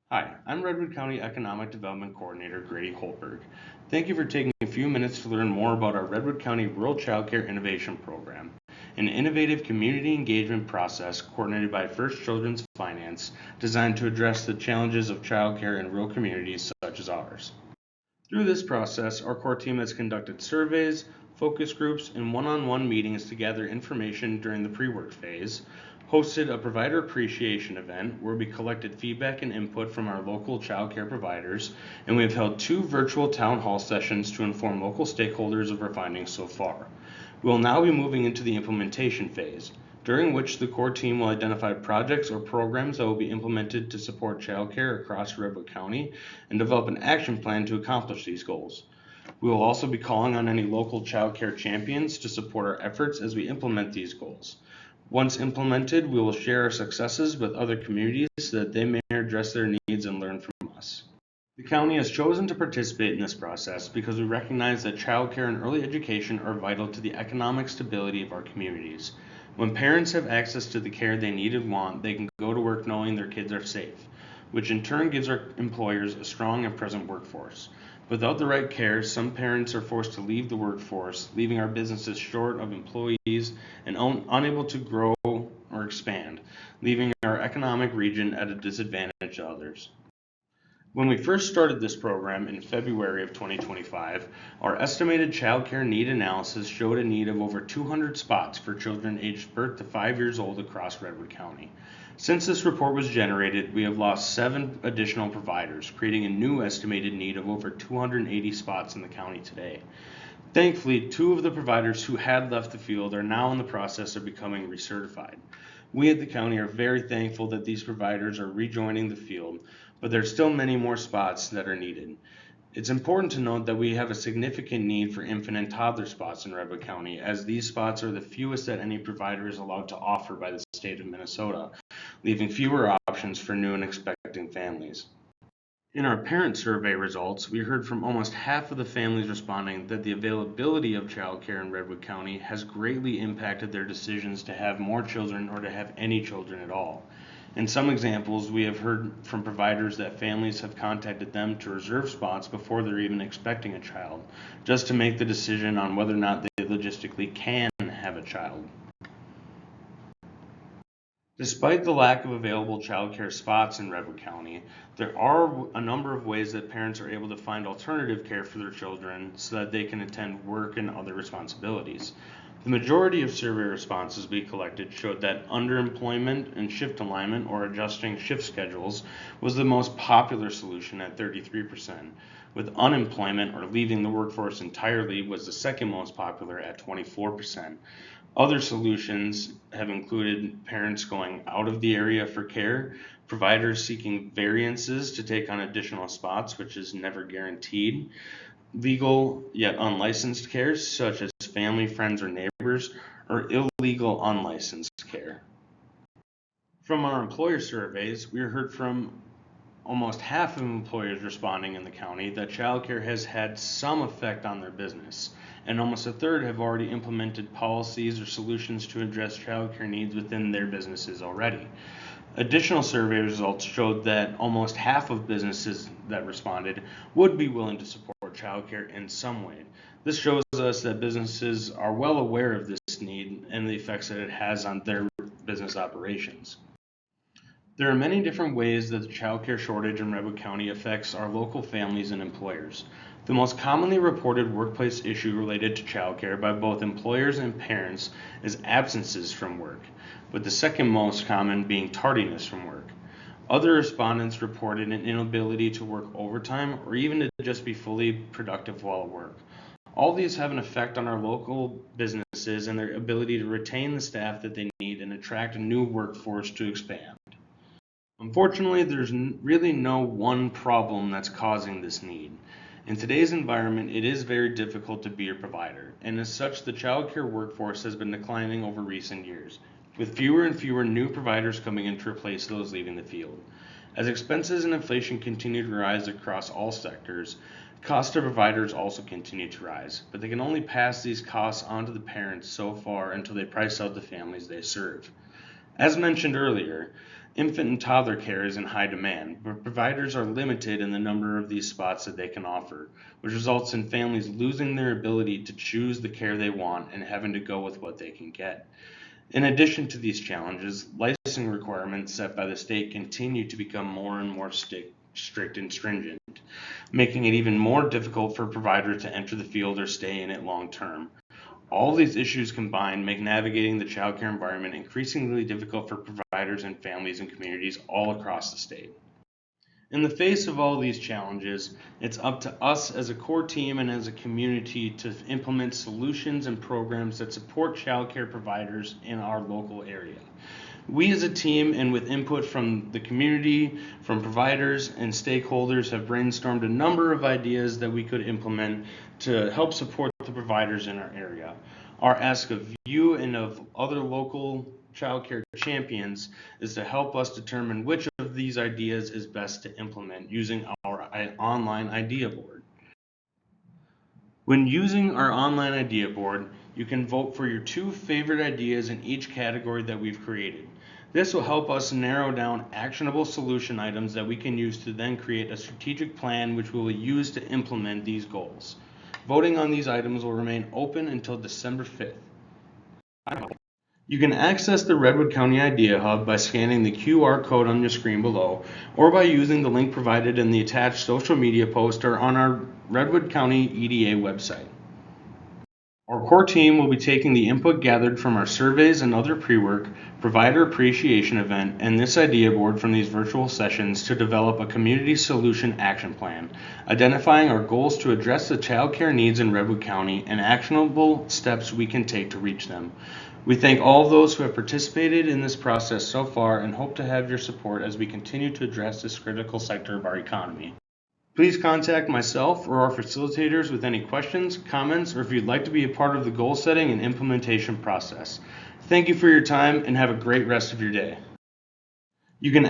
Hi, I'm Redwood County Economic Development Coordinator Grady Holberg. Thank you for taking a few minutes to learn more about our Redwood County Rural Child Care Innovation Program, an innovative community engagement process coordinated by First Children's Finance designed to address the challenges of childcare in rural communities such as ours. Through this process, our core team has conducted surveys, focus groups, and one-on-one meetings to gather information during the pre-work phase, hosted a provider appreciation event where we collected feedback and input from our local child care providers, and we have held two virtual town hall sessions to inform local stakeholders of our findings so far. We will now be moving into the implementation phase, during which the core team will identify projects or programs that will be implemented to support childcare across Redwood County and develop an action plan to accomplish these goals. We will also be calling on any local childcare champions to support our efforts as we implement these goals. Once implemented, we will share our successes with other communities so that they may address their needs and learn from us. The county has chosen to participate in this process because we recognize that childcare and early education are vital to the economic stability of our communities. When parents have access to the care they need and want, they can go to work knowing their kids are safe, which in turn gives our employers a strong and present workforce. Without the right care, some parents are forced to leave the workforce, leaving our businesses short of employees and unable to grow or expand, leaving our economic region at a disadvantage to others. When we first started this program in February of 2025, our estimated childcare need analysis showed a need of over 200 spots for children aged birth to 5 years old across Redwood County. Since this report was generated, we have lost 7 additional providers, creating a new estimated need of over 280 spots in the county today. Thankfully, 2 of the providers who had left the field are now in the process of becoming recertified. We at the county are very thankful that these providers are rejoining the field, but there's still many more spots that are needed. It's important to note that we have a significant need for infant and toddler spots in Redwood County, as these spots are the fewest that any provider is allowed to offer by the state of Minnesota, leaving fewer options for new and expecting families. In our parent survey results, we heard from almost half of the families responding that the availability of childcare in Redwood County has greatly impacted their decisions to have more children or to have any children at all. In some examples, we have heard from providers that families have contacted them to reserve spots before they're even expecting a child, just to make the decision on whether or not they logistically can have a child. Despite the lack of available childcare spots in Redwood County, there are a number of ways that parents are able to find alternative care for their children so that they can attend work and other responsibilities. The majority of survey responses we collected showed that underemployment and shift alignment, or adjusting shift schedules, was the most popular solution at 33%, with unemployment or leaving the workforce entirely was the second most popular at 24%. Other solutions have included parents going out of the area for care, providers seeking variances to take on additional spots, which is never guaranteed, legal yet unlicensed care, such as family, friends, or neighbors, or illegal unlicensed care. From our employer surveys, we heard from almost half of employers responding in the county that childcare has had some effect on their business, and almost a third have already implemented policies or solutions to address childcare needs within their businesses already. Additional survey results showed that almost half of businesses that responded would be willing to support childcare in some way. This shows us that businesses are well aware of this need and the effects that it has on their business operations. There are many different ways that the childcare shortage in Redwood County affects our local families and employers. The most commonly reported workplace issue related to childcare by both employers and parents is absences from work, with the second most common being tardiness from work. Other respondents reported an inability to work overtime or even to just be fully productive while at work. All these have an effect on our local businesses and their ability to retain the staff that they need and attract a new workforce to expand. Unfortunately, there's really no one problem that's causing this need. In today's environment, it is very difficult to be a provider, and as such, the childcare workforce has been declining over recent years, with fewer and fewer new providers coming in to replace those leaving the field. As expenses and inflation continue to rise across all sectors, costs to providers also continue to rise, but they can only pass these costs on to the parents so far until they price out the families they serve. As mentioned earlier, Infant and toddler care is in high demand, but providers are limited in the number of these spots that they can offer, which results in families losing their ability to choose the care they want and having to go with what they can get. In addition to these challenges, licensing requirements set by the state continue to become more and more strict and stringent, making it even more difficult for providers to enter the field or stay in it long term. All these issues combined make navigating the childcare environment increasingly difficult for providers and families and communities all across the state. In the face of all these challenges, it's up to us as a core team and as a community to implement solutions and programs that support childcare providers in our local area. We as a team and with input from the community, from providers and stakeholders have brainstormed a number of ideas that we could implement to help support the providers in our area. Our ask of you and of other local childcare champions is to help us determine which of these ideas is best to implement using our online idea board. When using our online idea board, you can vote for your 2 favorite ideas in each category that we've created. This will help us narrow down actionable solution items that we can use to then create a strategic plan which we will use to implement these goals. Voting on these items will remain open until December 5th. You can access the Redwood County Idea Hub by scanning the QR code on your screen below, or by using the link provided in the attached social media post or on our Redwood County EDA website. Our core team will be taking the input gathered from our surveys and other pre-work, provider appreciation event, and this idea board from these virtual sessions to develop a community solution action plan, identifying our goals to address the child care needs in Redwood County and actionable steps we can take to reach them. We thank all of those who have participated in this process so far and hope to have your support as we continue to address this critical sector of our economy. Please contact myself or our facilitators with any questions, comments, or if you'd like to be a part of the goal setting and implementation process. Thank you for your time and have a great rest of your day. You can